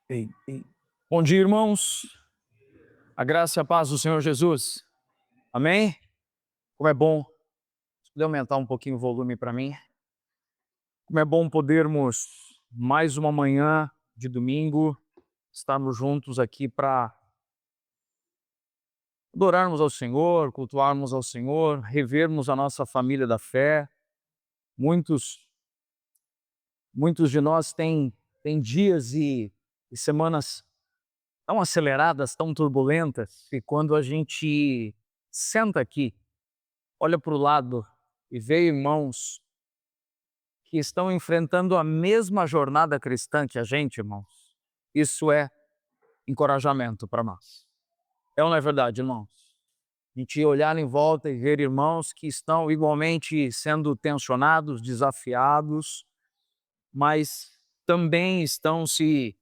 Ei, ei. Bom dia, irmãos. A graça e a paz do Senhor Jesus. Amém? Como é bom. Se puder aumentar um pouquinho o volume para mim. Como é bom podermos, mais uma manhã de domingo, estarmos juntos aqui para adorarmos ao Senhor, cultuarmos ao Senhor, revermos a nossa família da fé. Muitos, muitos de nós têm dias e semanas tão aceleradas, tão turbulentas, e quando a gente senta aqui, olha para o lado e vê irmãos que estão enfrentando a mesma jornada cristã que a gente, irmãos, isso é encorajamento para nós. É ou não é verdade, irmãos? A gente olhar em volta e ver irmãos que estão igualmente sendo tensionados, desafiados, mas também estão se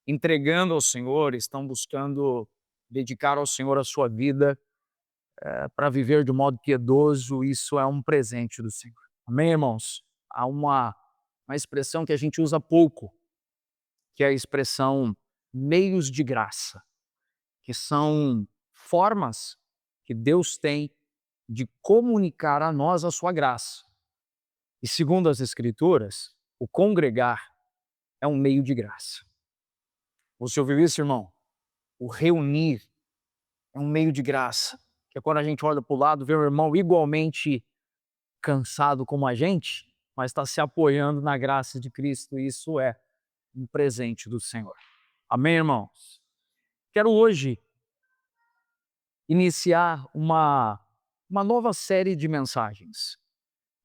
entregando ao Senhor, estão buscando dedicar ao Senhor a sua vida para viver de modo piedoso. Isso é um presente do Senhor. Amém, irmãos? Há uma expressão que a gente usa pouco, que é a expressão meios de graça, que são formas que Deus tem de comunicar a nós a sua graça. E segundo as Escrituras, o congregar é um meio de graça. Você ouviu isso, irmão? O reunir é um meio de graça, que é quando a gente olha para o lado, vê um irmão igualmente cansado como a gente, mas está se apoiando na graça de Cristo, e isso é um presente do Senhor. Amém, irmãos? Quero hoje iniciar uma nova série de mensagens.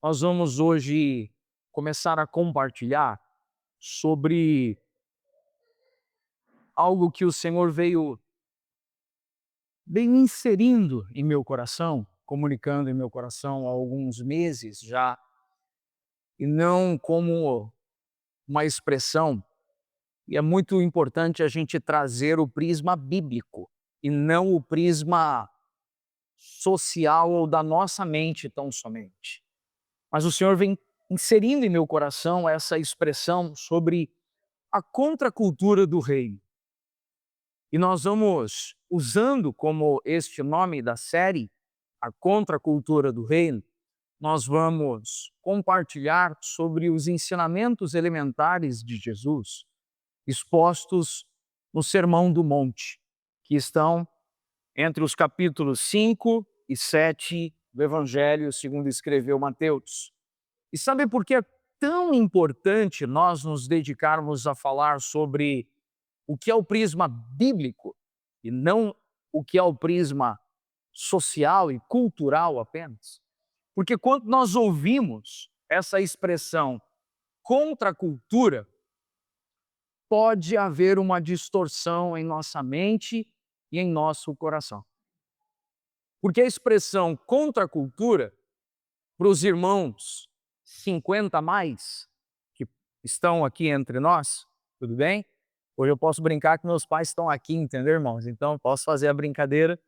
Nós vamos hoje começar a compartilhar sobre algo que o Senhor veio bem inserindo em meu coração, comunicando em meu coração há alguns meses já, e não como uma expressão. E é muito importante a gente trazer o prisma bíblico e não o prisma social ou da nossa mente tão somente. Mas o Senhor vem inserindo em meu coração essa expressão sobre a contracultura do reino. E nós vamos usando como este nome da série, a contracultura do reino, nós vamos compartilhar sobre os ensinamentos elementares de Jesus expostos no Sermão do Monte, que estão entre os capítulos 5 e 7 do Evangelho segundo escreveu Mateus. E sabe por que é tão importante nós nos dedicarmos a falar sobre o que é o prisma bíblico e não o que é o prisma social e cultural apenas? Porque quando nós ouvimos essa expressão contra a cultura, pode haver uma distorção em nossa mente e em nosso coração. Porque a expressão contra a cultura, para os irmãos 50 a mais, que estão aqui entre nós, tudo bem? Hoje eu posso brincar que meus pais estão aqui, entendeu, irmãos? Então eu posso fazer a brincadeira.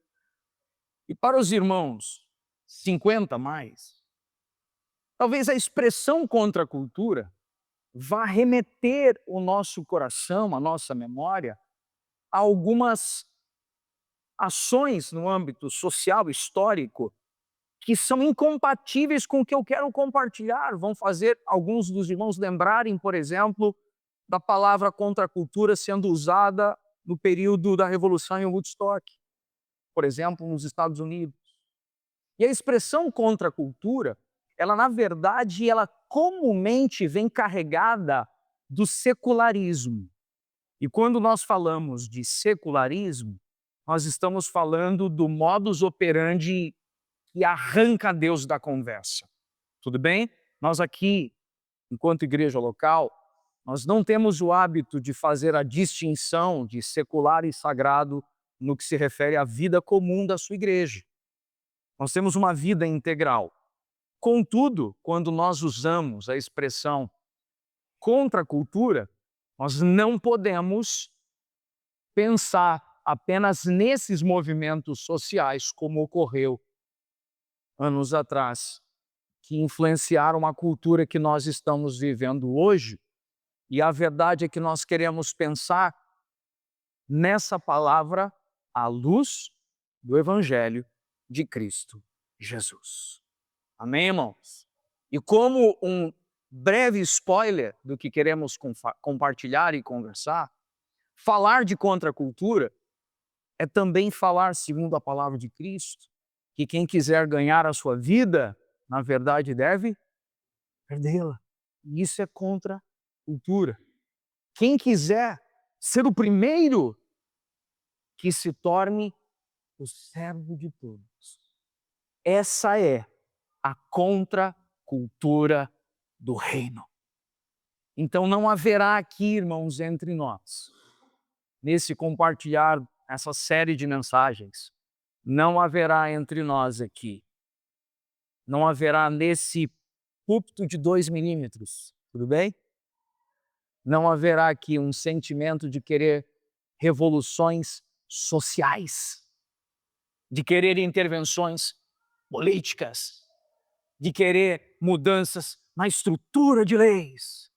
E para os irmãos 50 a mais, talvez a expressão contra a cultura vá remeter o nosso coração, a nossa memória, a algumas ações no âmbito social, histórico, que são incompatíveis com o que eu quero compartilhar. Vão fazer alguns dos irmãos lembrarem, por exemplo, da palavra contra a cultura sendo usada no período da Revolução em Woodstock, por exemplo, nos Estados Unidos. E a expressão contra a cultura, ela na verdade, ela comumente vem carregada do secularismo. E quando nós falamos de secularismo, nós estamos falando do modus operandi que arranca Deus da conversa. Tudo bem? Nós aqui, enquanto igreja local, nós não temos o hábito de fazer a distinção de secular e sagrado no que se refere à vida comum da sua igreja. Nós temos uma vida integral. Contudo, quando nós usamos a expressão contra a cultura, nós não podemos pensar apenas nesses movimentos sociais, como ocorreu anos atrás, que influenciaram a cultura que nós estamos vivendo hoje. E a verdade é que nós queremos pensar nessa palavra à luz do Evangelho de Cristo Jesus. Amém, irmãos? E como um breve spoiler do que queremos compartilhar e conversar, falar de contracultura é também falar, segundo a palavra de Cristo, que quem quiser ganhar a sua vida, na verdade deve perdê-la. E isso é contracultura. Quem quiser ser o primeiro, que se torne o servo de todos. Essa é a contracultura do reino. Então não haverá aqui, irmãos, entre nós, nesse compartilhar essa série de mensagens, não haverá entre nós aqui, não haverá nesse púlpito de 2 milímetros, tudo bem? Não haverá aqui um sentimento de querer revoluções sociais, de querer intervenções políticas, de querer mudanças na estrutura de leis.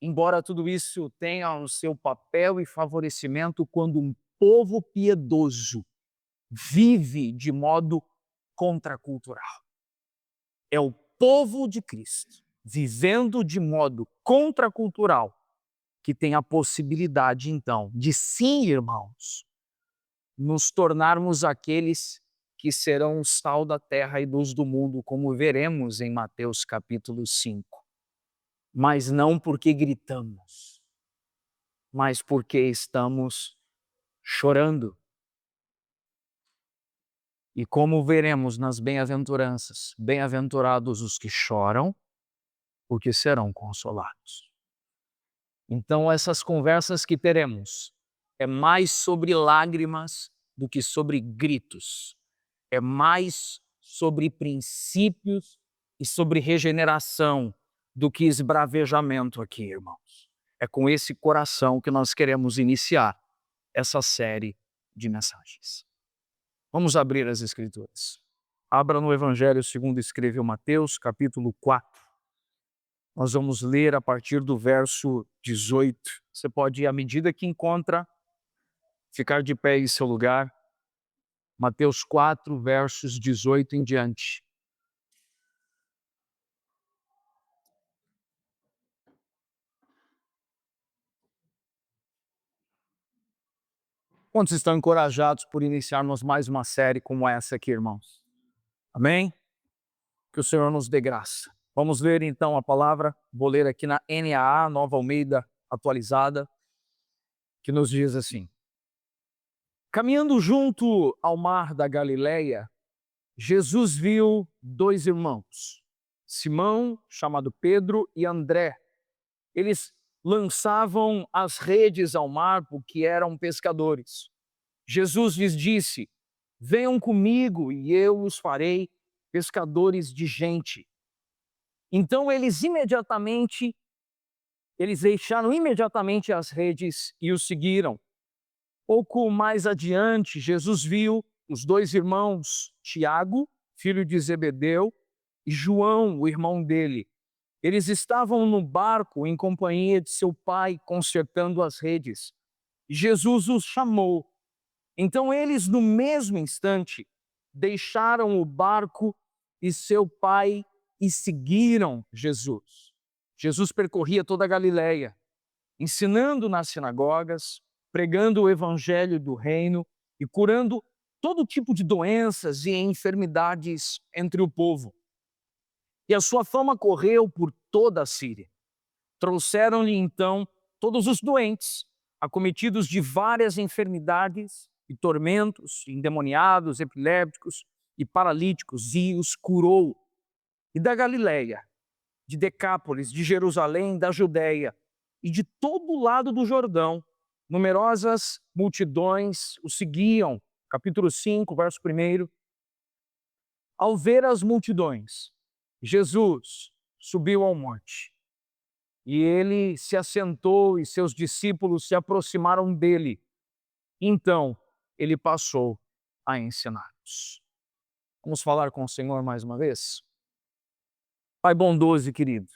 Embora tudo isso tenha o seu papel e favorecimento quando um povo piedoso vive de modo contracultural. É o povo de Cristo vivendo de modo contracultural que tem a possibilidade, então, de sim, irmãos, nos tornarmos aqueles que serão o sal da terra e luz do mundo, como veremos em Mateus capítulo 5. Mas não porque gritamos, mas porque estamos chorando. E como veremos nas bem-aventuranças, bem-aventurados os que choram, porque serão consolados. Então essas conversas que teremos é mais sobre lágrimas do que sobre gritos. É mais sobre princípios e sobre regeneração do que esbravejamento aqui, irmãos. É com esse coração que nós queremos iniciar essa série de mensagens. Vamos abrir as Escrituras. Abra no Evangelho segundo escreveu Mateus, capítulo 4. Nós vamos ler a partir do verso 18. Você pode ir, à medida que encontra, ficar de pé em seu lugar. Mateus 4, versos 18 em diante. Quantos estão encorajados por iniciarmos mais uma série como essa aqui, irmãos? Amém? Que o Senhor nos dê graça. Vamos ler então a palavra, vou ler aqui na NAA, Nova Almeida Atualizada, que nos diz assim: caminhando junto ao mar da Galileia, Jesus viu 2 irmãos, Simão, chamado Pedro, e André. Eles lançavam as redes ao mar porque eram pescadores. Jesus lhes disse: venham comigo e eu os farei pescadores de gente. Então eles deixaram imediatamente as redes e o seguiram. Pouco mais adiante, Jesus viu os 2 irmãos, Tiago, filho de Zebedeu, e João, o irmão dele. Eles estavam no barco em companhia de seu pai, consertando as redes. Jesus os chamou. Então eles, no mesmo instante, deixaram o barco e seu pai e seguiram Jesus. Jesus percorria toda a Galileia, ensinando nas sinagogas, pregando o evangelho do reino e curando todo tipo de doenças e enfermidades entre o povo. E a sua fama correu por toda a Síria. Trouxeram-lhe então todos os doentes, acometidos de várias enfermidades e tormentos, endemoniados, epilépticos e paralíticos, e os curou. E da Galileia, de Decápolis, de Jerusalém, da Judéia e de todo o lado do Jordão, numerosas multidões o seguiam. Capítulo 5, verso 1. Ao ver as multidões, Jesus subiu ao monte. E ele se assentou e seus discípulos se aproximaram dele. Então, ele passou a ensinar-nos. Vamos falar com o Senhor mais uma vez? Pai bondoso e querido,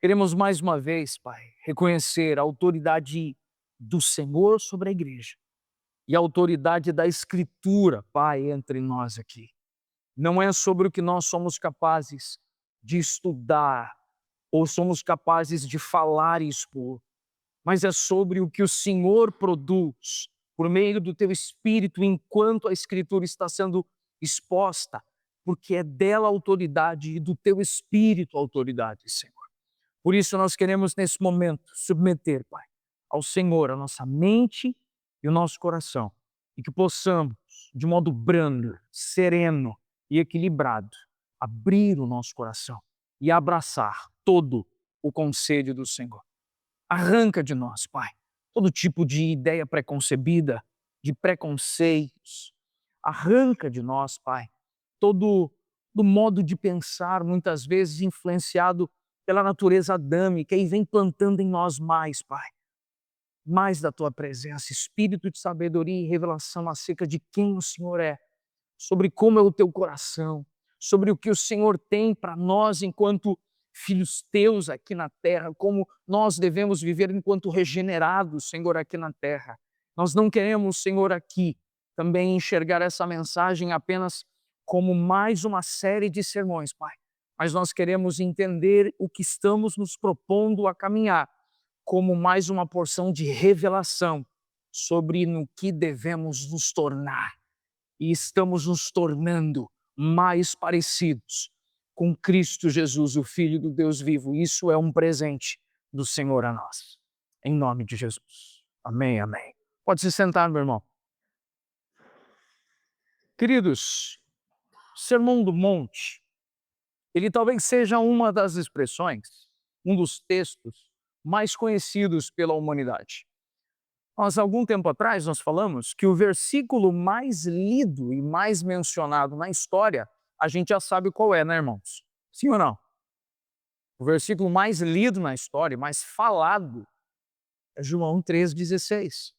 queremos mais uma vez, Pai, reconhecer a autoridade do Senhor sobre a igreja e a autoridade da Escritura, Pai, entre nós aqui. Não é sobre o que nós somos capazes de estudar ou somos capazes de falar e expor, mas é sobre o que o Senhor produz por meio do teu Espírito enquanto a Escritura está sendo exposta, porque é dela a autoridade e do teu Espírito a autoridade, Senhor. Por isso nós queremos nesse momento submeter, Pai, ao Senhor a nossa mente e o nosso coração, e que possamos, de modo brando, sereno e equilibrado, abrir o nosso coração e abraçar todo o conselho do Senhor. Arranca de nós, Pai, todo tipo de ideia preconcebida, de preconceitos. Arranca de nós, Pai, todo do modo de pensar, muitas vezes influenciado pela natureza adâmica, e vem plantando em nós mais, Pai, mais da Tua presença, espírito de sabedoria e revelação acerca de quem o Senhor é, sobre como é o Teu coração, sobre o que o Senhor tem para nós enquanto filhos Teus aqui na terra, como nós devemos viver enquanto regenerados, Senhor, aqui na terra. Nós não queremos, Senhor, aqui também enxergar essa mensagem apenas como mais uma série de sermões, Pai, mas nós queremos entender o que estamos nos propondo a caminhar como mais uma porção de revelação sobre no que devemos nos tornar. E estamos nos tornando mais parecidos com Cristo Jesus, o Filho do Deus vivo. Isso é um presente do Senhor a nós. Em nome de Jesus. Amém, amém. Pode se sentar, meu irmão. Queridos, Sermão do Monte, ele talvez seja uma das expressões, um dos textos mais conhecidos pela humanidade. Algum tempo atrás, nós falamos que o versículo mais lido e mais mencionado na história, a gente já sabe qual é, né, irmãos? Sim ou não? O versículo mais lido na história, mais falado, é João 3,16.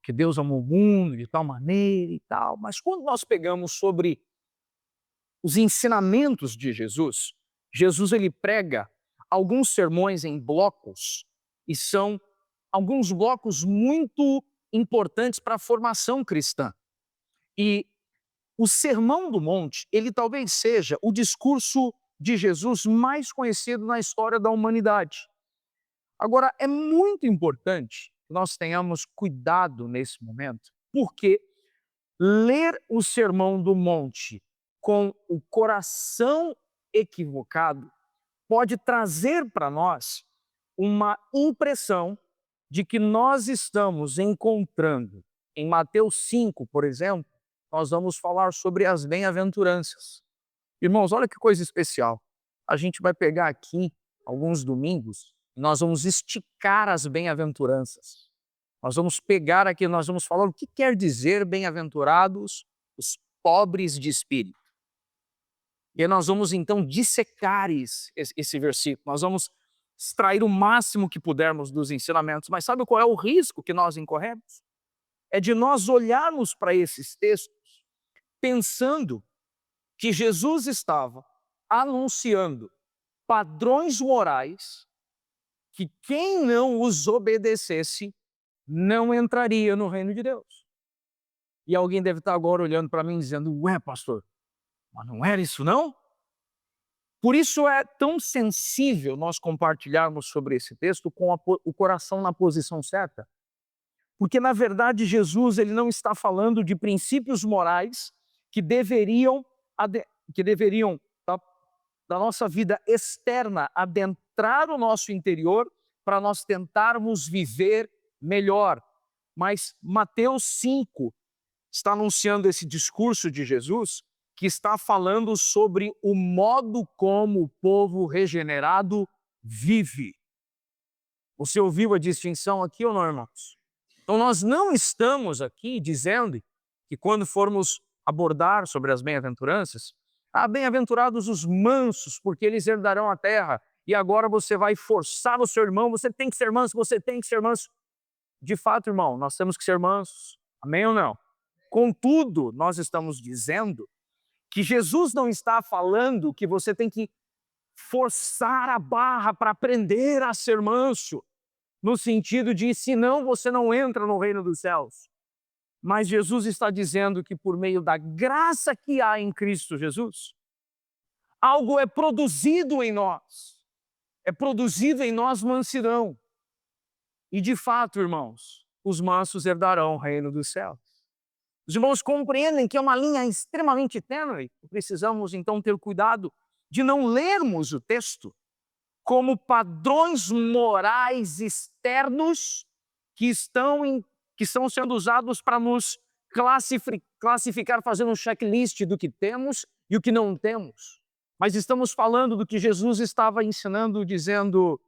Que Deus amou o mundo de tal maneira e tal. Mas quando nós pegamos sobre os ensinamentos de Jesus, Jesus ele prega alguns sermões em blocos, e são alguns blocos muito importantes para a formação cristã. E o Sermão do Monte, ele talvez seja o discurso de Jesus mais conhecido na história da humanidade. Agora, é muito importante que nós tenhamos cuidado nesse momento, porque ler o Sermão do Monte com o coração equivocado pode trazer para nós uma impressão de que nós estamos encontrando, em Mateus 5, por exemplo, nós vamos falar sobre as bem-aventuranças. Irmãos, olha que coisa especial. A gente vai pegar aqui alguns domingos e nós vamos esticar as bem-aventuranças. Nós vamos pegar aqui, nós vamos falar o que quer dizer bem-aventurados os pobres de espírito. E aí nós vamos então dissecar esse versículo, nós vamos extrair o máximo que pudermos dos ensinamentos. Mas sabe qual é o risco que nós incorremos? É de nós olharmos para esses textos pensando que Jesus estava anunciando padrões morais que quem não os obedecesse não entraria no reino de Deus. E alguém deve estar agora olhando para mim dizendo, ué, pastor, mas não era isso não? Por isso é tão sensível nós compartilharmos sobre esse texto com o coração na posição certa. Porque, na verdade, Jesus ele não está falando de princípios morais que deveriam da nossa vida externa, adentrar o nosso interior para nós tentarmos viver melhor. Mas Mateus 5 está anunciando esse discurso de Jesus que está falando sobre o modo como o povo regenerado vive. Você ouviu a distinção aqui ou não, irmãos? Então nós não estamos aqui dizendo que quando formos abordar sobre as bem-aventuranças, bem-aventurados os mansos, porque eles herdarão a terra, e agora você vai forçar o seu irmão, você tem que ser manso, você tem que ser manso. De fato, irmão, nós temos que ser mansos, amém ou não? Contudo, nós estamos dizendo que Jesus não está falando que você tem que forçar a barra para aprender a ser manso. no sentido de senão você não entra no reino dos céus. Mas Jesus está dizendo que por meio da graça que há em Cristo Jesus, algo é produzido em nós. É produzido em nós mansidão. E de fato, irmãos, os mansos herdarão o reino dos céus. Os irmãos compreendem que é uma linha extremamente tênue. Precisamos então ter cuidado de não lermos o texto como padrões morais externos que estão sendo usados para nos classificar, fazendo um checklist do que temos e o que não temos. Mas estamos falando do que Jesus estava ensinando, dizendo: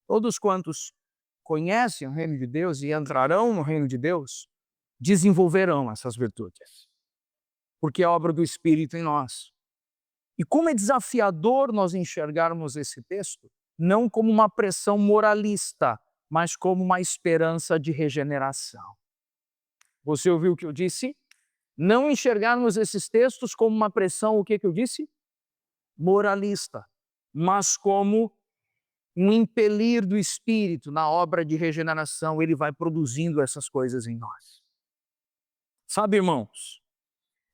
todos quantos conhecem o reino de Deus e entrarão no reino de Deus, desenvolverão essas virtudes, porque é obra do Espírito em nós. E como é desafiador nós enxergarmos esse texto, não como uma pressão moralista, mas como uma esperança de regeneração. Você ouviu o que eu disse? Não enxergarmos esses textos como uma pressão, o que eu disse? Moralista, mas como um impelir do Espírito na obra de regeneração. Ele vai produzindo essas coisas em nós. Sabe, irmãos,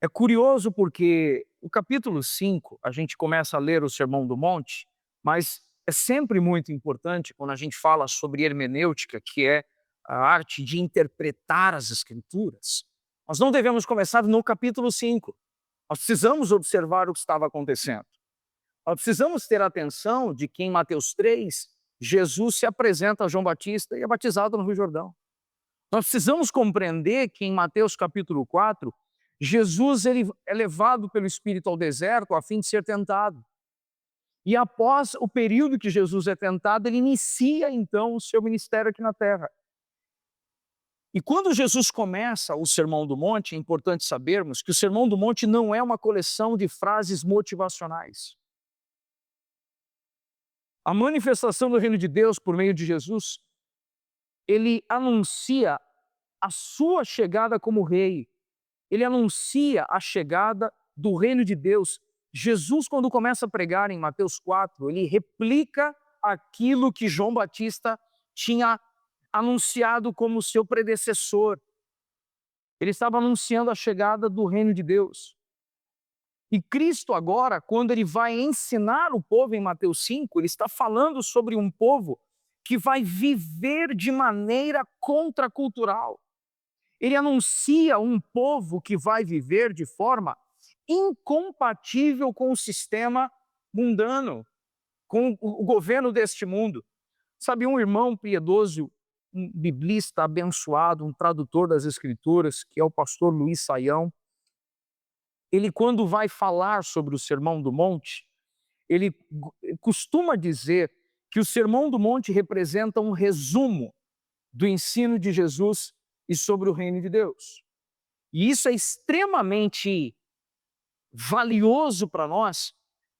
é curioso porque o capítulo 5, a gente começa a ler o Sermão do Monte, mas é sempre muito importante quando a gente fala sobre hermenêutica, que é a arte de interpretar as Escrituras. Nós não devemos começar no capítulo 5. Nós precisamos observar o que estava acontecendo. Nós precisamos ter atenção de que em Mateus 3, Jesus se apresenta a João Batista e é batizado no Rio Jordão. Nós precisamos compreender que em Mateus capítulo 4, Jesus ele é levado pelo Espírito ao deserto a fim de ser tentado. E após o período que Jesus é tentado, ele inicia então o seu ministério aqui na terra. E quando Jesus começa o Sermão do Monte, é importante sabermos que o Sermão do Monte não é uma coleção de frases motivacionais. A manifestação do reino de Deus por meio de Jesus, ele anuncia a sua chegada como rei. Ele anuncia a chegada do reino de Deus. Jesus, quando começa a pregar em Mateus 4, ele replica aquilo que João Batista tinha anunciado como seu predecessor. Ele estava anunciando a chegada do reino de Deus. E Cristo agora, quando ele vai ensinar o povo em Mateus 5, ele está falando sobre um povo que vai viver de maneira contracultural. Ele anuncia um povo que vai viver de forma incompatível com o sistema mundano, com o governo deste mundo. Sabe, um irmão piedoso, um biblista abençoado, um tradutor das Escrituras, que é o pastor Luiz Saião, ele, quando vai falar sobre o Sermão do Monte, ele costuma dizer que o Sermão do Monte representa um resumo do ensino de Jesus e sobre o reino de Deus. E isso é extremamente valioso para nós,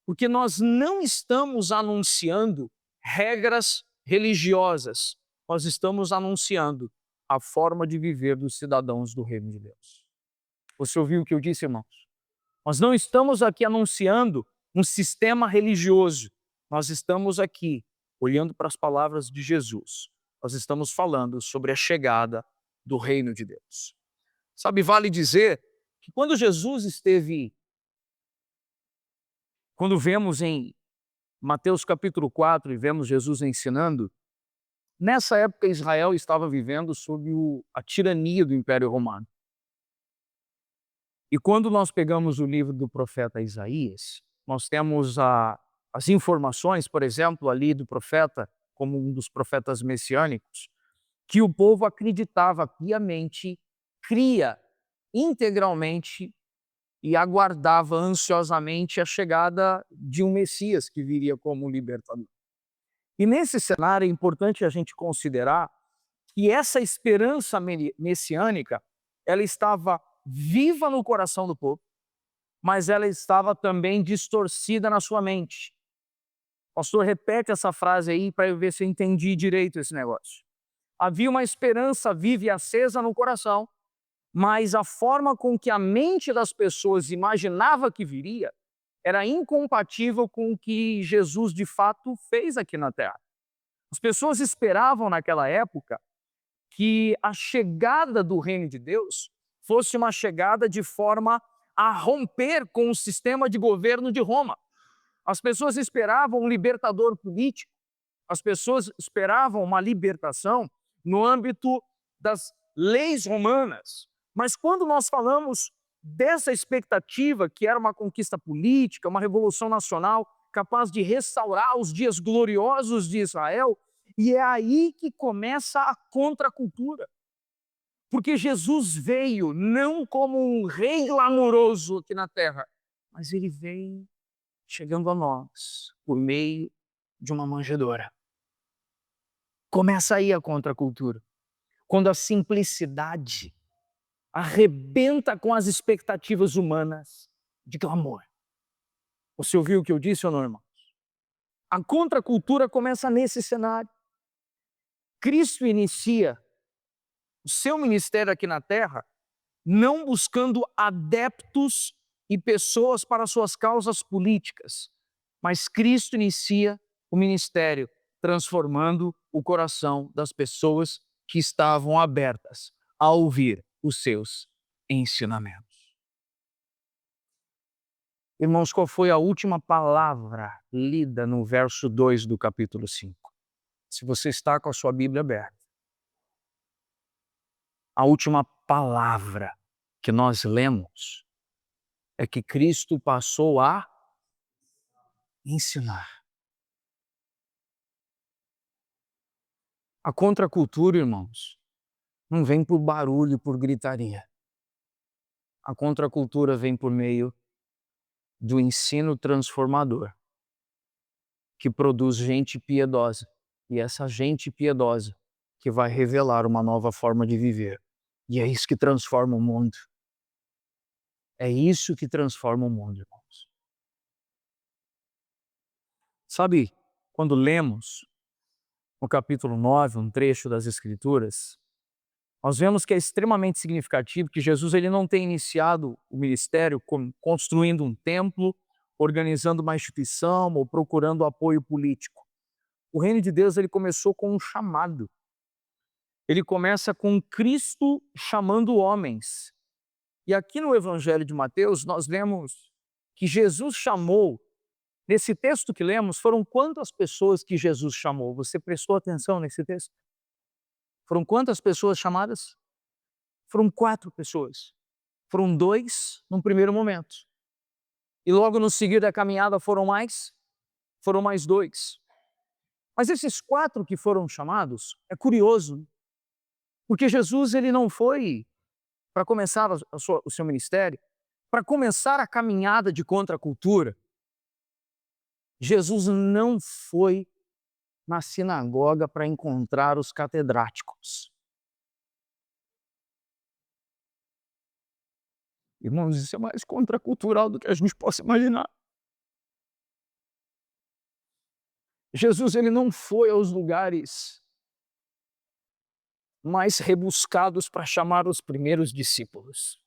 porque nós não estamos anunciando regras religiosas, nós estamos anunciando a forma de viver dos cidadãos do reino de Deus. Você ouviu o que eu disse, irmãos? Nós não estamos aqui anunciando um sistema religioso. Nós estamos aqui olhando para as palavras de Jesus. Nós estamos falando sobre a chegada do reino de Deus. Sabe, vale dizer que quando vemos em Mateus capítulo 4 e vemos Jesus ensinando, nessa época Israel estava vivendo sob a tirania do Império Romano. E quando nós pegamos o livro do profeta Isaías, nós temos as informações, por exemplo, ali do profeta, como um dos profetas messiânicos, que o povo acreditava piamente, cria integralmente e aguardava ansiosamente a chegada de um Messias que viria como libertador. E nesse cenário é importante a gente considerar que essa esperança messiânica, ela estava viva no coração do povo, mas ela estava também distorcida na sua mente. Pastor, repete essa frase aí para eu ver se eu entendi direito esse negócio. Havia uma esperança viva e acesa no coração, mas a forma com que a mente das pessoas imaginava que viria era incompatível com o que Jesus de fato fez aqui na terra. As pessoas esperavam naquela época que a chegada do reino de Deus fosse uma chegada de forma a romper com o sistema de governo de Roma. As pessoas esperavam um libertador político, as pessoas esperavam uma libertação no âmbito das leis romanas. Mas quando nós falamos dessa expectativa, que era uma conquista política, uma revolução nacional capaz de restaurar os dias gloriosos de Israel, e é aí que começa a contracultura. Porque Jesus veio não como um rei glamouroso aqui na terra, mas ele veio chegando a nós por meio de uma manjedoura. Começa aí a contracultura. Quando a simplicidade arrebenta com as expectativas humanas de clamor. Você ouviu o que eu disse ou não, irmãos? A contracultura começa nesse cenário. Cristo inicia o seu ministério aqui na terra não buscando adeptos e pessoas para suas causas políticas, mas Cristo inicia o ministério transformando o coração das pessoas que estavam abertas a ouvir os seus ensinamentos. Irmãos, qual foi a última palavra lida no verso 2 do capítulo 5? Se você está com a sua Bíblia aberta. A última palavra que nós lemos é que Cristo passou a ensinar. A contracultura, irmãos, não vem por barulho, por gritaria. A contracultura vem por meio do ensino transformador, que produz gente piedosa. E essa gente piedosa que vai revelar uma nova forma de viver. E é isso que transforma o mundo. É isso que transforma o mundo, irmãos. Sabe, quando lemos no capítulo 9, um trecho das Escrituras, nós vemos que é extremamente significativo que Jesus ele não tem iniciado o ministério construindo um templo, organizando uma instituição ou procurando apoio político. O reino de Deus ele começou com um chamado. Ele começa com Cristo chamando homens. E aqui no Evangelho de Mateus nós vemos que Jesus chamou, nesse texto que lemos, foram quantas pessoas que Jesus chamou? Você prestou atenção nesse texto? Foram quantas pessoas chamadas? Foram 4 pessoas. Foram 2 num primeiro momento. E logo no seguir da caminhada foram mais 2. Mas esses 4 que foram chamados, é curioso, porque Jesus ele não foi para começar o seu ministério, para começar a caminhada de contracultura. Jesus não foi na sinagoga para encontrar os catedráticos. Irmãos, isso é mais contracultural do que a gente possa imaginar. Jesus ele não foi aos lugares mais rebuscados para chamar os primeiros discípulos.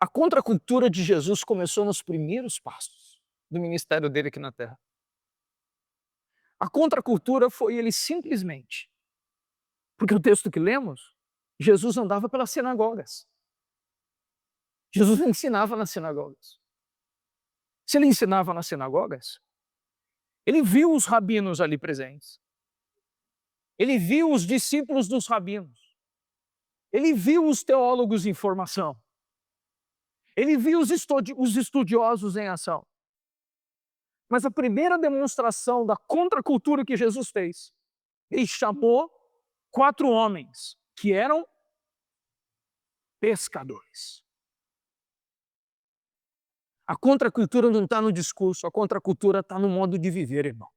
A contracultura de Jesus começou nos primeiros passos do ministério dele aqui na terra. A contracultura foi ele simplesmente, porque o texto que lemos, Jesus andava pelas sinagogas. Jesus ensinava nas sinagogas. Se ele ensinava nas sinagogas, ele viu os rabinos ali presentes. Ele viu os discípulos dos rabinos. Ele viu os teólogos em formação. Ele viu os estudiosos em ação. Mas a primeira demonstração da contracultura que Jesus fez, ele chamou 4 homens que eram pescadores. A contracultura não está no discurso, a contracultura está no modo de viver, irmão.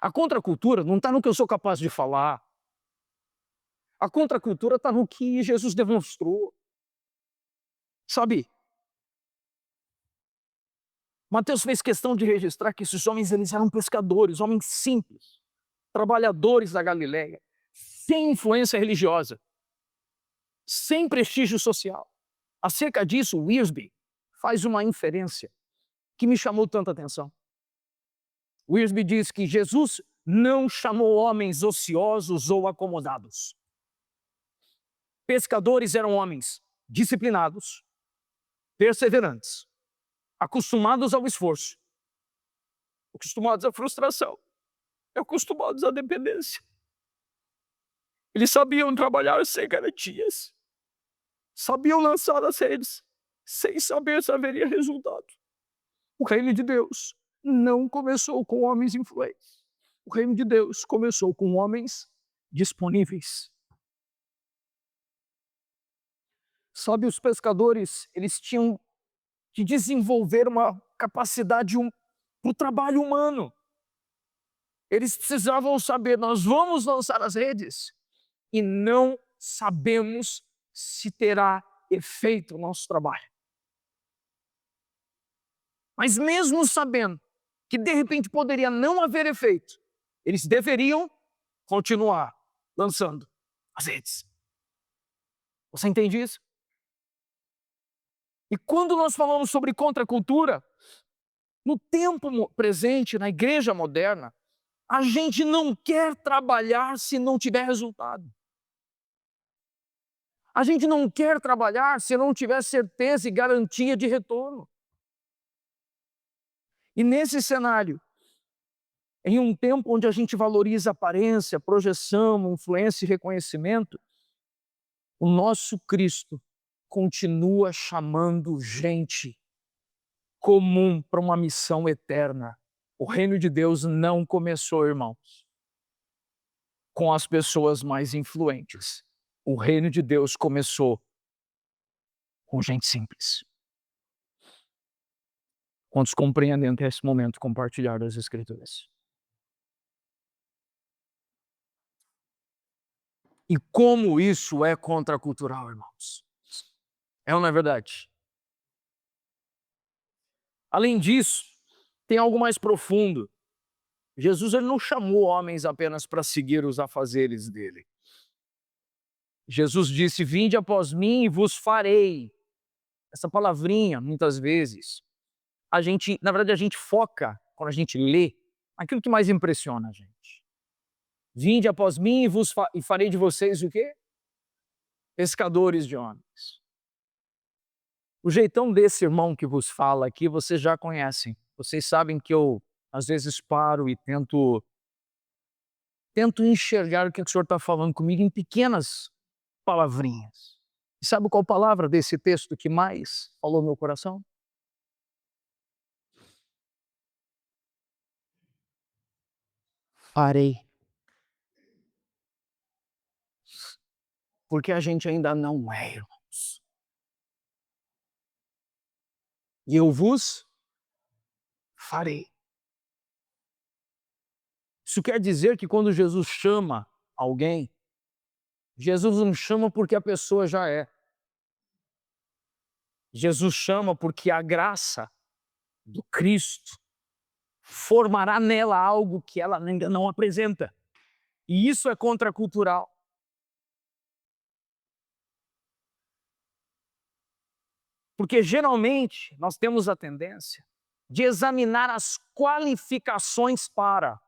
A contracultura não está no que eu sou capaz de falar. A contracultura está no que Jesus demonstrou. Sabe, Mateus fez questão de registrar que esses homens eles eram pescadores, homens simples, trabalhadores da Galileia, sem influência religiosa, sem prestígio social. Acerca disso, Wiersbe faz uma inferência. que me chamou tanta atenção. Wiersbe diz que Jesus não chamou homens ociosos ou acomodados. Pescadores eram homens disciplinados, perseverantes, acostumados ao esforço, acostumados à frustração, acostumados à dependência. Eles sabiam trabalhar sem garantias, sabiam lançar as redes, sem saber se haveria resultado. O reino de Deus não começou com homens influentes. O reino de Deus começou com homens disponíveis. Sabe, os pescadores, eles tinham de desenvolver uma capacidade para o trabalho humano. Eles precisavam saber, nós vamos lançar as redes e não sabemos se terá efeito o nosso trabalho. Mas mesmo sabendo que de repente poderia não haver efeito, eles deveriam continuar lançando as redes. Você entende isso? E quando nós falamos sobre contracultura, no tempo presente, na igreja moderna, a gente não quer trabalhar se não tiver resultado. A gente não quer trabalhar se não tiver certeza e garantia de retorno. E nesse cenário, em um tempo onde a gente valoriza aparência, projeção, influência e reconhecimento, o nosso Cristo continua chamando gente comum para uma missão eterna. O reino de Deus não começou, irmãos, com as pessoas mais influentes. O reino de Deus começou com gente simples. Quantos compreendem até esse momento compartilhar das Escrituras? E como isso é contracultural, irmãos? É ou não é verdade? Além disso, tem algo mais profundo. Jesus ele não chamou homens apenas para seguir os afazeres dele. Jesus disse, vinde após mim e vos farei. Essa palavrinha, muitas vezes, na verdade a gente foca, quando a gente lê, naquilo que mais impressiona a gente. Vinde após mim e farei de vocês o quê? Pescadores de homens. O jeitão desse irmão que vos fala aqui, vocês já conhecem. Vocês sabem que eu, às vezes, paro e tento enxergar o que o senhor está falando comigo em pequenas palavrinhas. E sabe qual palavra desse texto que mais falou no meu coração? Farei. Porque a gente ainda não é, irmãos. E eu vos farei. Isso quer dizer que quando Jesus chama alguém, Jesus não chama porque a pessoa já é. Jesus chama porque a graça do Cristo formará nela algo que ela ainda não apresenta. E isso é contracultural. Porque geralmente nós temos a tendência de examinar as qualificações para.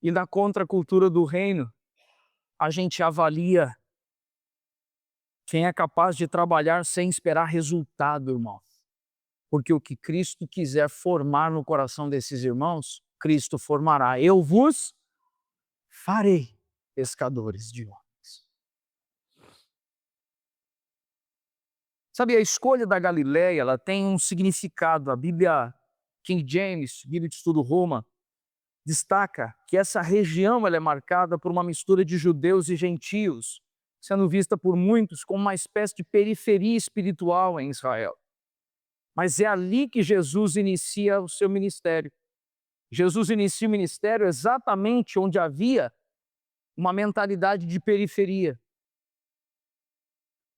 E na contracultura do reino, a gente avalia quem é capaz de trabalhar sem esperar resultado, irmão. Porque o que Cristo quiser formar no coração desses irmãos, Cristo formará. Eu vos farei pescadores de homens. Sabe, a escolha da Galileia, ela tem um significado. A Bíblia King James, Bíblia de Estudo Roma, destaca que essa região ela é marcada por uma mistura de judeus e gentios, sendo vista por muitos como uma espécie de periferia espiritual em Israel. Mas é ali que Jesus inicia o seu ministério. Jesus inicia o ministério exatamente onde havia uma mentalidade de periferia.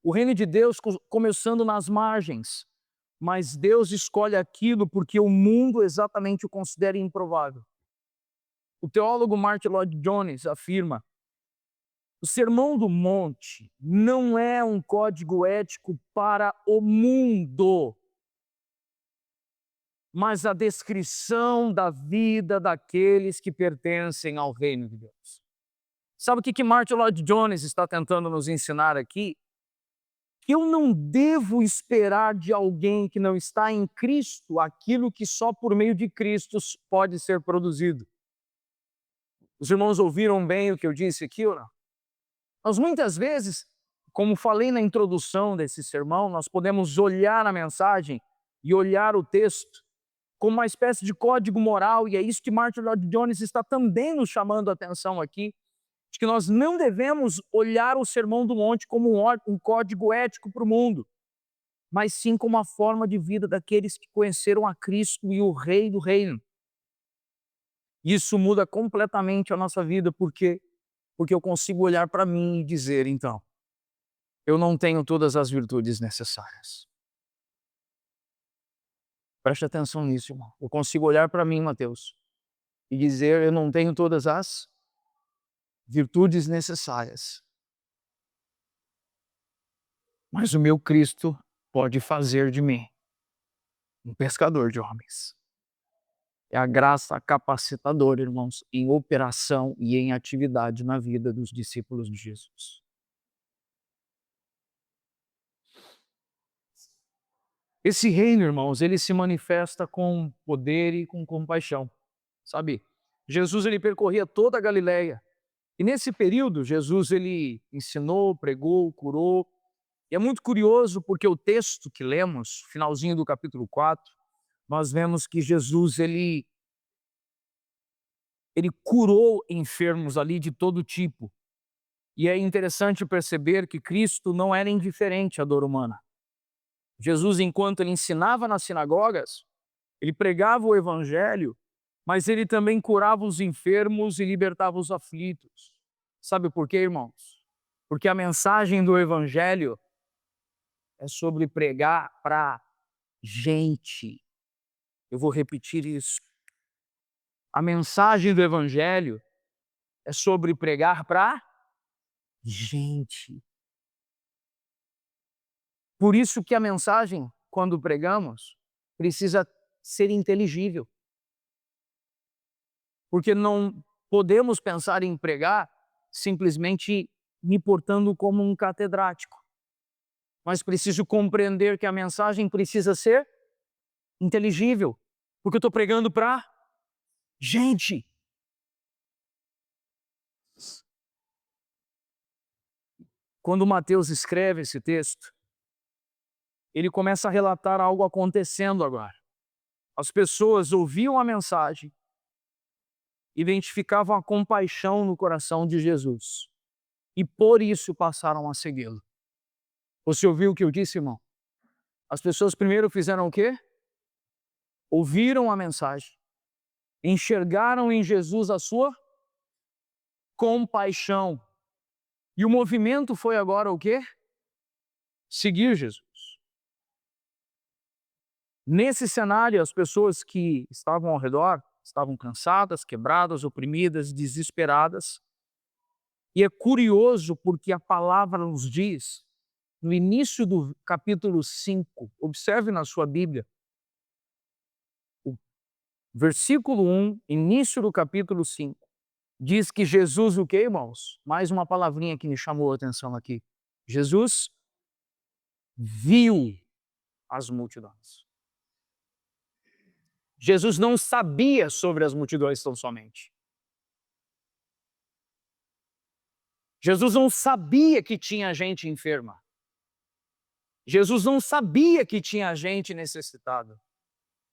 O reino de Deus começando nas margens, mas Deus escolhe aquilo porque o mundo exatamente o considera improvável. O teólogo Martin Lloyd-Jones afirma: o Sermão do Monte não é um código ético para o mundo, mas a descrição da vida daqueles que pertencem ao reino de Deus. Sabe o que Martyn Lloyd-Jones está tentando nos ensinar aqui? Que eu não devo esperar de alguém que não está em Cristo aquilo que só por meio de Cristo pode ser produzido. Os irmãos ouviram bem o que eu disse aqui ou não? Nós muitas vezes, como falei na introdução desse sermão, nós podemos olhar a mensagem e olhar o texto como uma espécie de código moral, e é isso que Martyn Lloyd-Jones está também nos chamando a atenção aqui, de que nós não devemos olhar o Sermão do Monte como um código ético para o mundo, mas sim como uma forma de vida daqueles que conheceram a Cristo e o Rei do Reino. Isso muda completamente a nossa vida, porque eu consigo olhar para mim e dizer, então, eu não tenho todas as virtudes necessárias. Preste atenção nisso, irmão. Eu consigo olhar para mim, Mateus, e dizer, eu não tenho todas as virtudes necessárias. Mas o meu Cristo pode fazer de mim um pescador de homens. É a graça capacitadora, irmãos, em operação e em atividade na vida dos discípulos de Jesus. Esse reino, irmãos, ele se manifesta com poder e com compaixão. Sabe? Jesus ele percorria toda a Galileia. E nesse período, Jesus ele ensinou, pregou, curou. E é muito curioso porque o texto que lemos, finalzinho do capítulo 4, nós vemos que Jesus ele curou enfermos ali de todo tipo. E é interessante perceber que Cristo não era indiferente à dor humana. Jesus, enquanto ele ensinava nas sinagogas, ele pregava o evangelho, mas ele também curava os enfermos e libertava os aflitos. Sabe por quê, irmãos? Porque a mensagem do evangelho é sobre pregar para gente. Eu vou repetir isso. A mensagem do evangelho é sobre pregar para gente. Por isso que a mensagem, quando pregamos, precisa ser inteligível. Porque não podemos pensar em pregar simplesmente me portando como um catedrático. Mas preciso compreender que a mensagem precisa ser inteligível. Porque eu estou pregando para gente. Quando Mateus escreve esse texto, ele começa a relatar algo acontecendo agora. As pessoas ouviam a mensagem, identificavam a compaixão no coração de Jesus e por isso passaram a segui-lo. Você ouviu o que eu disse, irmão? As pessoas primeiro fizeram o quê? Ouviram a mensagem, enxergaram em Jesus a sua compaixão. E o movimento foi agora o quê? Seguir Jesus. Nesse cenário, as pessoas que estavam ao redor estavam cansadas, quebradas, oprimidas, desesperadas. E é curioso porque a palavra nos diz, no início do capítulo 5, observe na sua Bíblia, o versículo 1, início do capítulo 5, diz que Jesus o quê, irmãos? Mais uma palavrinha que me chamou a atenção aqui. Jesus viu as multidões. Jesus não sabia sobre as multidões tão somente. Jesus não sabia que tinha gente enferma. Jesus não sabia que tinha gente necessitada.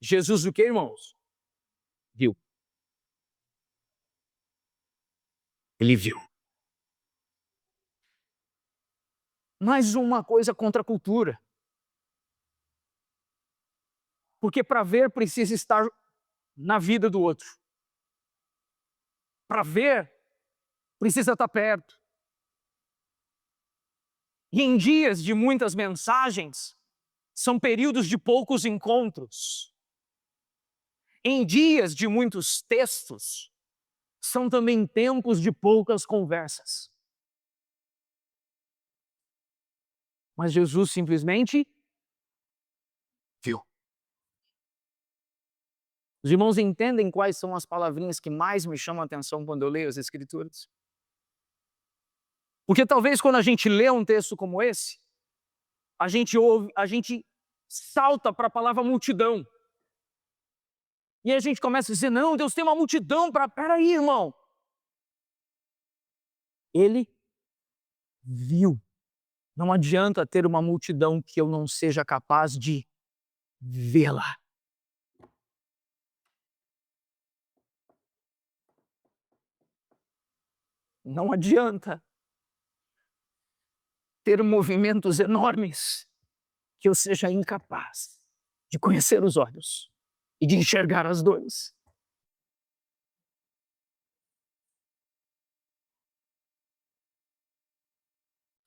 Jesus o que, irmãos? Viu. Ele viu. Mais uma coisa contra a cultura. Porque para ver precisa estar na vida do outro. Para ver precisa estar perto. E em dias de muitas mensagens, são períodos de poucos encontros. Em dias de muitos textos, são também tempos de poucas conversas. Mas Jesus simplesmente viu. Os irmãos entendem quais são as palavrinhas que mais me chamam a atenção quando eu leio as Escrituras? Porque talvez quando a gente lê um texto como esse, a gente salta para a palavra multidão. E a gente começa a dizer, não, Deus tem uma multidão para... Peraí, irmão. Ele viu. Não adianta ter uma multidão que eu não seja capaz de vê-la. Não adianta ter movimentos enormes que eu seja incapaz de conhecer os olhos e de enxergar as dores.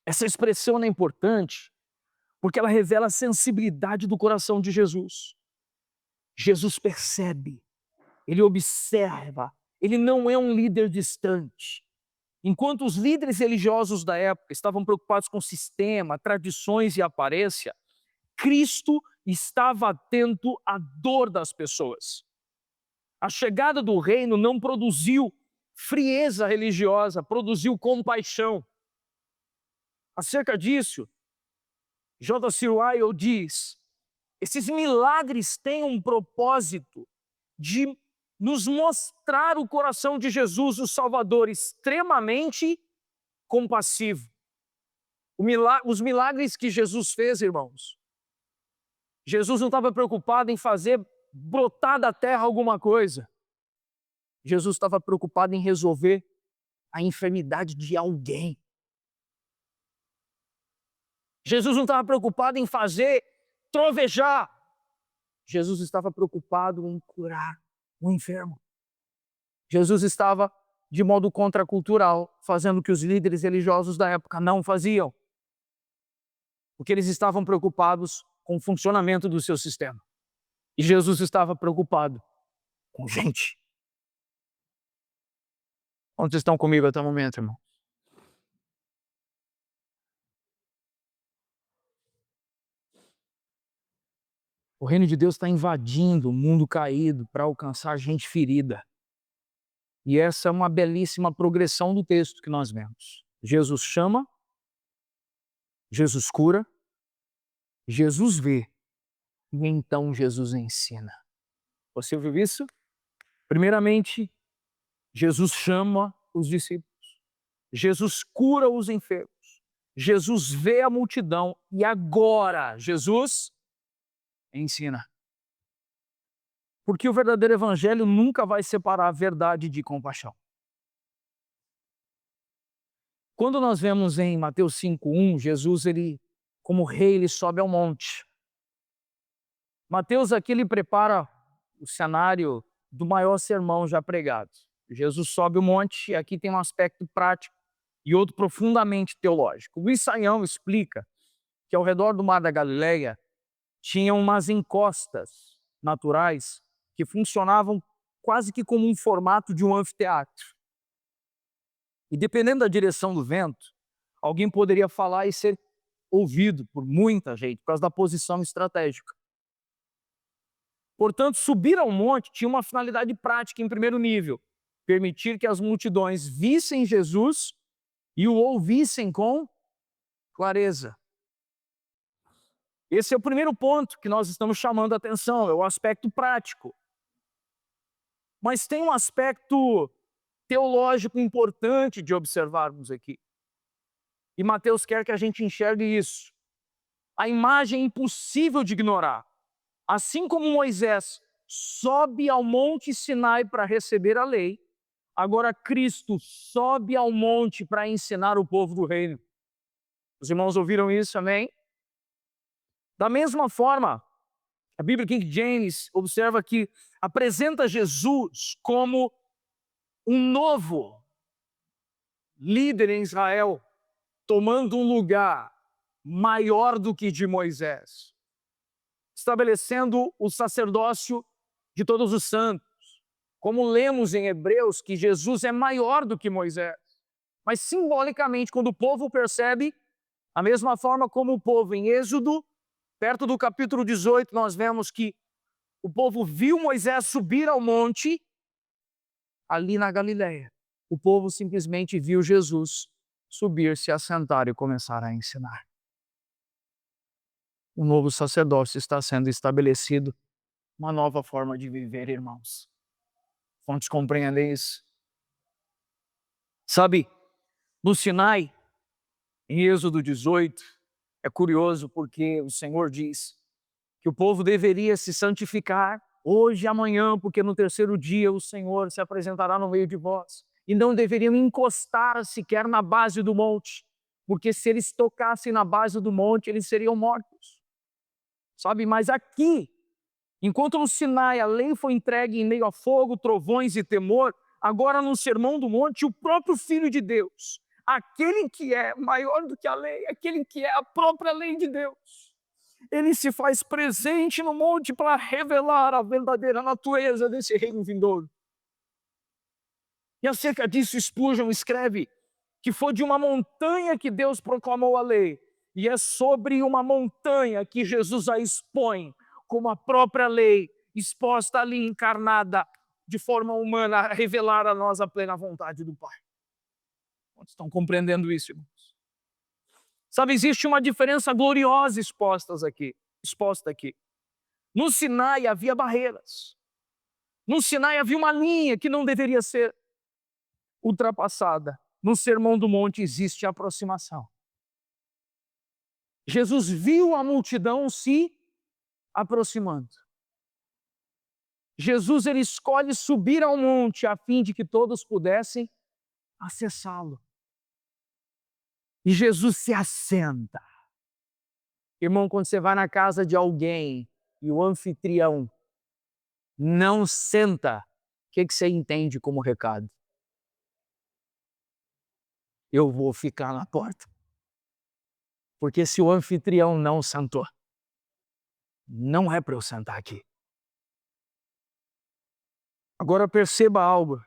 Essa expressão é importante porque ela revela a sensibilidade do coração de Jesus. Jesus percebe, ele observa, ele não é um líder distante. Enquanto os líderes religiosos da época estavam preocupados com sistema, tradições e aparência, Cristo estava atento à dor das pessoas. A chegada do reino não produziu frieza religiosa, produziu compaixão. Acerca disso, J.C. Ryle diz, esses milagres têm um propósito de nos mostrar o coração de Jesus, o Salvador, extremamente compassivo. Os milagres que Jesus fez, irmãos, Jesus não estava preocupado em fazer brotar da terra alguma coisa. Jesus estava preocupado em resolver a enfermidade de alguém. Jesus não estava preocupado em fazer trovejar. Jesus estava preocupado em curar o enfermo. Jesus estava, de modo contracultural, fazendo o que os líderes religiosos da época não faziam. Porque eles estavam preocupados com o funcionamento do seu sistema. E Jesus estava preocupado com gente. Onde estão comigo até o momento, irmão? O reino de Deus está invadindo o mundo caído para alcançar gente ferida. E essa é uma belíssima progressão do texto que nós vemos. Jesus chama, Jesus cura, Jesus vê, e então Jesus ensina. Você ouviu isso? Primeiramente, Jesus chama os discípulos. Jesus cura os enfermos. Jesus vê a multidão e agora Jesus ensina. Porque o verdadeiro evangelho nunca vai separar a verdade de compaixão. Quando nós vemos em Mateus 5:1, Jesus, como rei, ele sobe ao monte. Mateus aqui ele prepara o cenário do maior sermão já pregado. Jesus sobe o monte e aqui tem um aspecto prático e outro profundamente teológico. Luiz Saião explica que ao redor do Mar da Galileia tinham umas encostas naturais que funcionavam quase que como um formato de um anfiteatro. E dependendo da direção do vento, alguém poderia falar e ser ouvido por muita gente, por causa da posição estratégica. Portanto, subir ao monte tinha uma finalidade prática em primeiro nível, permitir que as multidões vissem Jesus e o ouvissem com clareza. Esse é o primeiro ponto que nós estamos chamando a atenção, é o aspecto prático. Mas tem um aspecto teológico importante de observarmos aqui. E Mateus quer que a gente enxergue isso. A imagem é impossível de ignorar. Assim como Moisés sobe ao monte Sinai para receber a lei, agora Cristo sobe ao monte para ensinar o povo do reino. Os irmãos ouviram isso, amém? Da mesma forma, a Bíblia King James observa que apresenta Jesus como um novo líder em Israel, tomando um lugar maior do que de Moisés, estabelecendo o sacerdócio de todos os santos. Como lemos em Hebreus que Jesus é maior do que Moisés. Mas simbolicamente, quando o povo percebe, a mesma forma como o povo em Êxodo, perto do capítulo 18, nós vemos que O povo viu Moisés subir ao monte ali na Galileia. O povo simplesmente viu Jesus subir, se assentar e começar a ensinar. Um novo sacerdócio está sendo estabelecido, uma nova forma de viver, irmãos. Quantos compreendem isso? Sabe, no Sinai, em Êxodo 18, é curioso porque o Senhor diz que o povo deveria se santificar hoje e amanhã, porque no terceiro dia o Senhor se apresentará no meio de vós. E não deveriam encostar sequer na base do monte, porque se eles tocassem na base do monte, eles seriam mortos. Sabe, mas aqui, enquanto no Sinai a lei foi entregue em meio a fogo, trovões e temor, agora no Sermão do Monte, o próprio Filho de Deus, aquele que é maior do que a lei, aquele que é a própria lei de Deus, ele se faz presente no monte para revelar a verdadeira natureza desse reino vindouro. E acerca disso, Spurgeon escreve que foi de uma montanha que Deus proclamou a lei, e é sobre uma montanha que Jesus a expõe, como a própria lei, exposta ali, encarnada, de forma humana, a revelar a nós a plena vontade do Pai. Quantos estão compreendendo isso, irmãos? Sabe, existe uma diferença gloriosa exposta aqui. No Sinai havia barreiras. No Sinai havia uma linha que não deveria ser ultrapassada. No Sermão do Monte existe aproximação. Jesus viu a multidão se aproximando. Jesus, ele escolhe subir ao monte a fim de que todos pudessem acessá-lo. E Jesus se assenta. Irmão, quando você vai na casa de alguém e o anfitrião não senta, o que você entende como recado? Eu vou ficar na porta. Porque se o anfitrião não sentou, não é para eu sentar aqui. Agora perceba algo.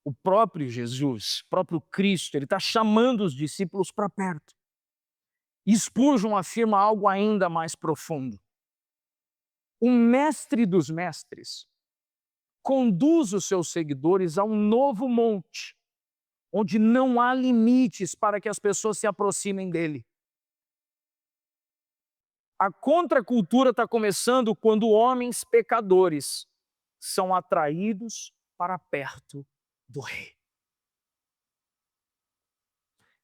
O próprio Jesus, o próprio Cristo, ele está chamando os discípulos para perto. Spurgeon afirma algo ainda mais profundo. O mestre dos mestres conduz os seus seguidores a um novo monte, onde não há limites para que as pessoas se aproximem dele. A contracultura está começando quando homens pecadores são atraídos para perto do rei.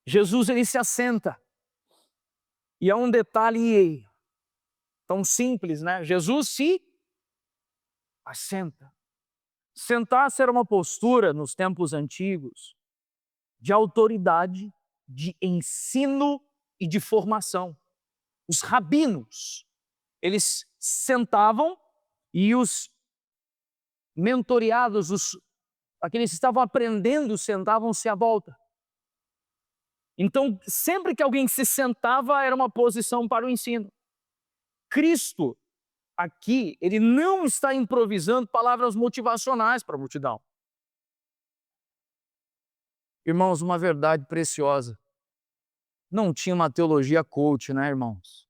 Jesus, ele se assenta. E há um detalhe tão simples, né? Jesus se assenta. Sentar-se era uma postura, nos tempos antigos, de autoridade, de ensino e de formação. Os rabinos, eles sentavam e os mentoreados, aqueles que estavam aprendendo, sentavam-se à volta. Então, sempre que alguém se sentava, era uma posição para o ensino. Cristo, aqui, ele não está improvisando palavras motivacionais para a multidão. Irmãos, uma verdade preciosa. Não tinha uma teologia coach, né, irmãos?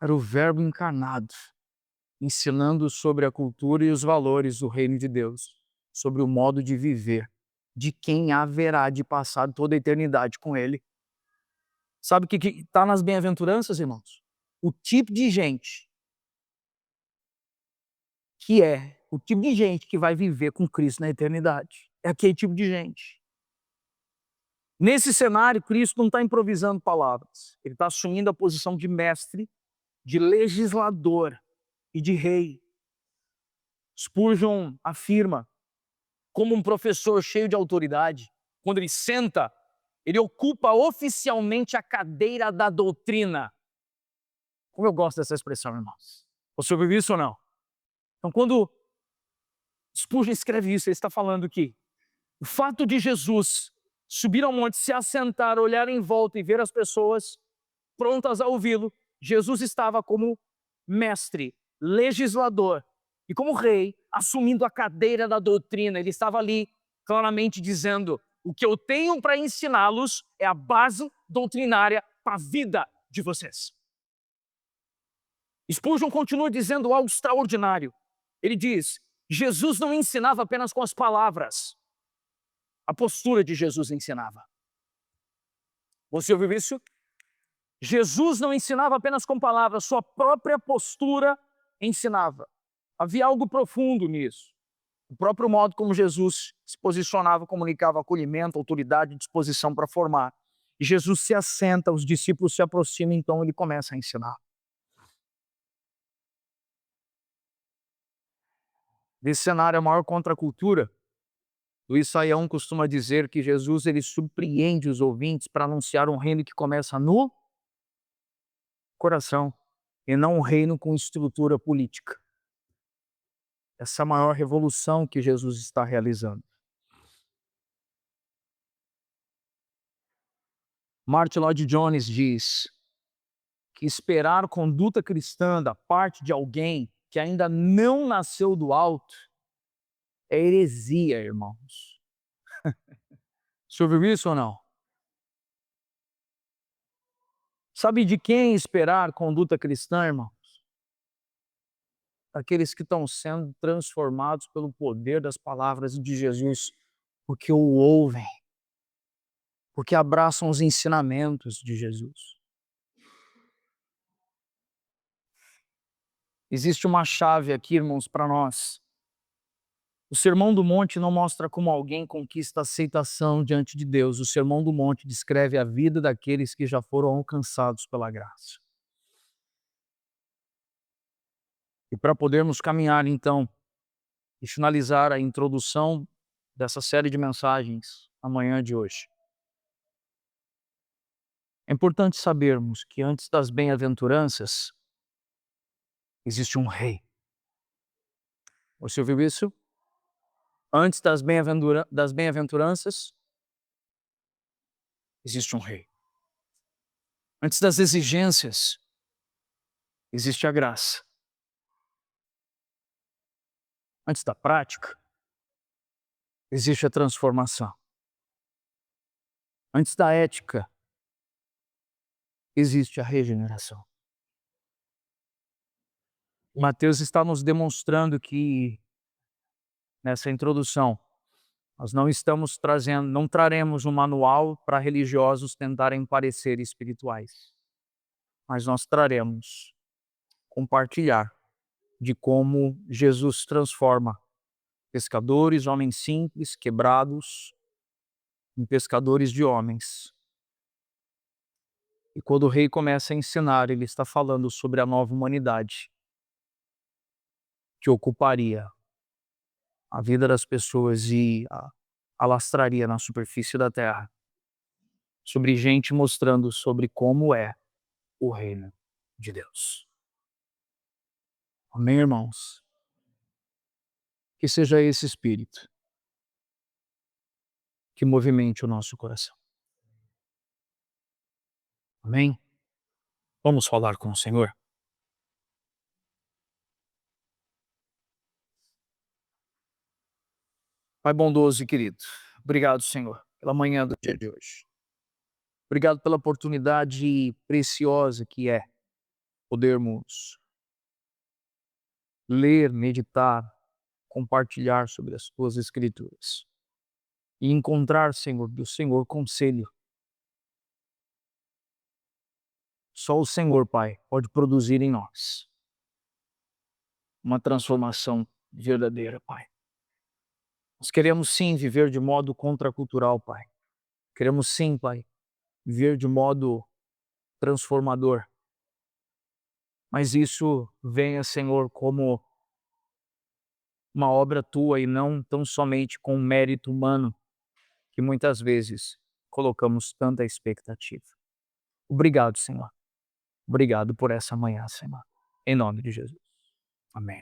Era o Verbo encarnado, ensinando sobre a cultura e os valores do reino de Deus, sobre o modo de viver de quem haverá de passar toda a eternidade com ele. Sabe o que está nas bem-aventuranças, irmãos? O tipo de gente que vai viver com Cristo na eternidade. É aquele tipo de gente. Nesse cenário, Cristo não está improvisando palavras. Ele está assumindo a posição de mestre, de legislador e de rei. Spurgeon afirma, como um professor cheio de autoridade, quando ele senta, ele ocupa oficialmente a cadeira da doutrina. Como eu gosto dessa expressão, irmãos. Você ouviu isso ou não? Então, quando Spurgeon escreve isso, ele está falando que o fato de Jesus subir ao monte, se assentar, olhar em volta e ver as pessoas prontas a ouvi-lo, Jesus estava como mestre, legislador e como rei, assumindo a cadeira da doutrina. Ele estava ali claramente dizendo: o que eu tenho para ensiná-los é a base doutrinária para a vida de vocês. Spurgeon continua dizendo algo extraordinário. Ele diz: Jesus não ensinava apenas com as palavras, a postura de Jesus ensinava. Você ouviu isso? Jesus não ensinava apenas com palavras, sua própria postura ensinava. Havia algo profundo nisso. O próprio modo como Jesus se posicionava, comunicava acolhimento, autoridade e disposição para formar. E Jesus se assenta, os discípulos se aproximam, então ele começa a ensinar. Nesse cenário, a maior contracultura, Luiz Saião costuma dizer que Jesus ele surpreende os ouvintes para anunciar um reino que começa no coração, e não um reino com estrutura política. Essa é a maior revolução que Jesus está realizando. Martin Lloyd-Jones diz que esperar conduta cristã da parte de alguém que ainda não nasceu do alto é heresia, irmãos. Você ouviu isso ou não? Sabe de quem esperar conduta cristã, irmãos? Aqueles que estão sendo transformados pelo poder das palavras de Jesus, porque o ouvem, porque abraçam os ensinamentos de Jesus. Existe uma chave aqui, irmãos, para nós. O Sermão do Monte não mostra como alguém conquista aceitação diante de Deus. O Sermão do Monte descreve a vida daqueles que já foram alcançados pela graça. E para podermos caminhar, então, e finalizar a introdução dessa série de mensagens amanhã de hoje, é importante sabermos que antes das bem-aventuranças, existe um rei. Você ouviu isso? Antes das bem-aventuranças, existe um rei. Antes das exigências, existe a graça. Antes da prática, existe a transformação. Antes da ética, existe a regeneração. Mateus está nos demonstrando que, nessa introdução, nós não traremos um manual para religiosos tentarem parecer espirituais, mas nós traremos compartilhar de como Jesus transforma pescadores, homens simples, quebrados, em pescadores de homens. E quando o rei começa a ensinar, ele está falando sobre a nova humanidade que ocuparia a vida das pessoas e alastraria na superfície da terra. Sobre gente mostrando sobre como é o reino de Deus. Amém, irmãos? Que seja esse Espírito que movimente o nosso coração. Amém? Vamos falar com o Senhor? Pai bondoso e querido, obrigado, Senhor, pela manhã do dia de hoje. Obrigado pela oportunidade preciosa que é podermos ler, meditar, compartilhar sobre as tuas escrituras e encontrar, Senhor, do Senhor conselho. Só o Senhor, Pai, pode produzir em nós uma transformação verdadeira, Pai. Nós queremos sim viver de modo contracultural, Pai. Queremos sim, Pai, viver de modo transformador. Mas isso venha, Senhor, como uma obra tua e não tão somente com mérito humano, que muitas vezes colocamos tanta expectativa. Obrigado, Senhor. Obrigado por essa manhã, Senhor. Em nome de Jesus. Amém.